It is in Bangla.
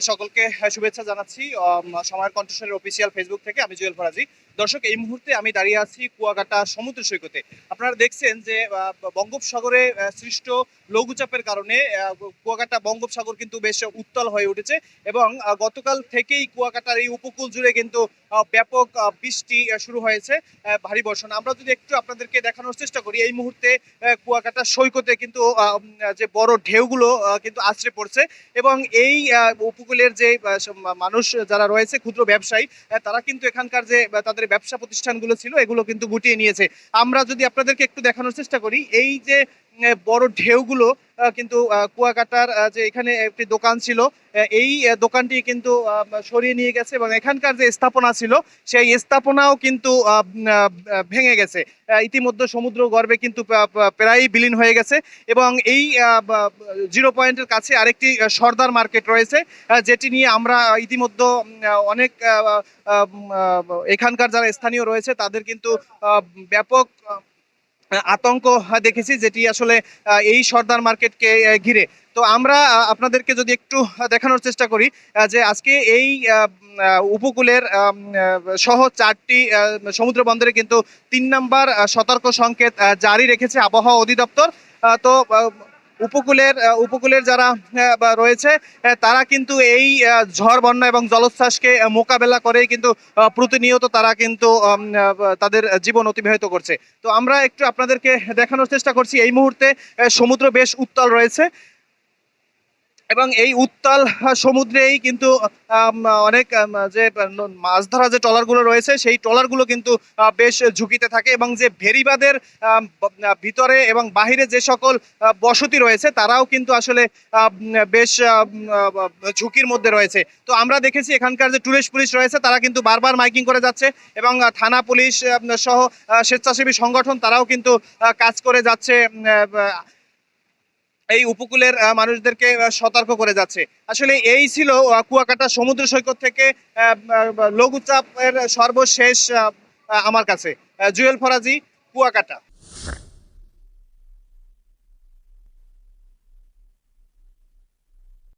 সকলকে শুভেচ্ছা জানাচ্ছি সময়ের কণ্ঠস্বরের অফিসিয়াল ফেসবুক থেকে। আমি জুয়েল ফরাজি। দর্শক, এই মুহূর্তে আমি দাঁড়িয়ে আছি কুয়াকাটা সমুদ্র সৈকতে। আপনারা দেখছেন যে বঙ্গোপসাগরে সৃষ্ট লঘুচাপের কারণে কুয়াকাটা বঙ্গোপসাগর কিন্তু বেশ উত্তাল হয়ে উঠেছে এবং গতকাল থেকেই কুয়াকাটার এই উপকূল জুড়ে কিন্তু ব্যাপক বৃষ্টি শুরু হয়েছে, ভারী বর্ষণ। আমরা যদি একটু আপনাদেরকে দেখানোর চেষ্টা করি, এই মুহূর্তে কুয়াকাটা সৈকতে কিন্তু যে বড় ঢেউগুলো কিন্তু আছড়ে পড়ছে এবং এই উপকূলের যে মানুষ যারা রয়েছে, ক্ষুদ্র ব্যবসায়ী, তারা কিন্তু এখানকার যে তাদের ব্যবসা প্রতিষ্ঠানগুলো ছিল এগুলো কিন্তু গুটিয়ে নিয়েছে। আমরা যদি আপনাদেরকে একটু দেখানোর চেষ্টা করি, এই যে বড় ঢেউগুলো কিন্তু কুয়াকাটার যে এখানে একটি দোকান ছিল, এই দোকানটি কিন্তু সরিয়ে নিয়ে গেছে এবং এখানকার যে স্থাপনা ছিল সেই স্থাপনাও কিন্তু ভেঙে গেছে। ইতিমধ্যে সমুদ্র গর্ভে কিন্তু প্রায় বিলীন হয়ে গেছে এবং এই জিরো পয়েন্টের কাছে আরেকটি সর্দার মার্কেট রয়েছে, যেটি নিয়ে আমরা ইতিমধ্যে অনেক এখানকার যারা স্থানীয় রয়েছে তাদের কিন্তু ব্যাপক আতঙ্ক দেখেছি, যেটি আসলে এই সর্দার মার্কেটকে ঘিরে। তো আমরা আপনাদেরকে যদি একটু দেখানোর চেষ্টা করি যে আজকে এই উপকূলের সহ 4টি সমুদ্র বন্দরে কিন্তু 3 নম্বর সতর্ক সংকেত জারি রেখেছে আবহাওয়া অধিদপ্তর। তো উপকূলের যারা রয়েছে তারা কিন্তু এই ঝড় বন্যা এবং জলোচ্ছ্বাসকে মোকাবেলা করেই কিন্তু প্রতিনিয়ত তারা কিন্তু তাদের জীবন অতিবাহিত করছে। তো আমরা একটু আপনাদেরকে দেখানোর চেষ্টা করছি, এই মুহূর্তে সমুদ্র বেশ উত্তাল রয়েছে এবং এই উত্তাল সমুদ্রেই কিন্তু অনেক যে মাছ ধরা যে ট্রলারগুলো রয়েছে সেই ট্রলারগুলো কিন্তু বেশ ঝুঁকিতে থাকে এবং যে ভেরিবাদের ভিতরে এবং বাহিরে যে সকল বসতি রয়েছে তারাও কিন্তু আসলে বেশ ঝুঁকির মধ্যে রয়েছে। তো আমরা দেখেছি এখানকার যে টুরিস্ট পুলিশ রয়েছে তারা কিন্তু বারবার মাইকিং করে যাচ্ছে এবং থানা পুলিশ সহ স্বেচ্ছাসেবী সংগঠন তারাও কিন্তু কাজ করে যাচ্ছে, এই উপকূলের মানুষদেরকে সতর্ক করে যাচ্ছে। আসলে এই ছিল কুয়াকাটা সমুদ্র সৈকত থেকে লঘুচাপের সর্বশেষ আমার কাছে। জুয়েল ফরাজি, কুয়াকাটা।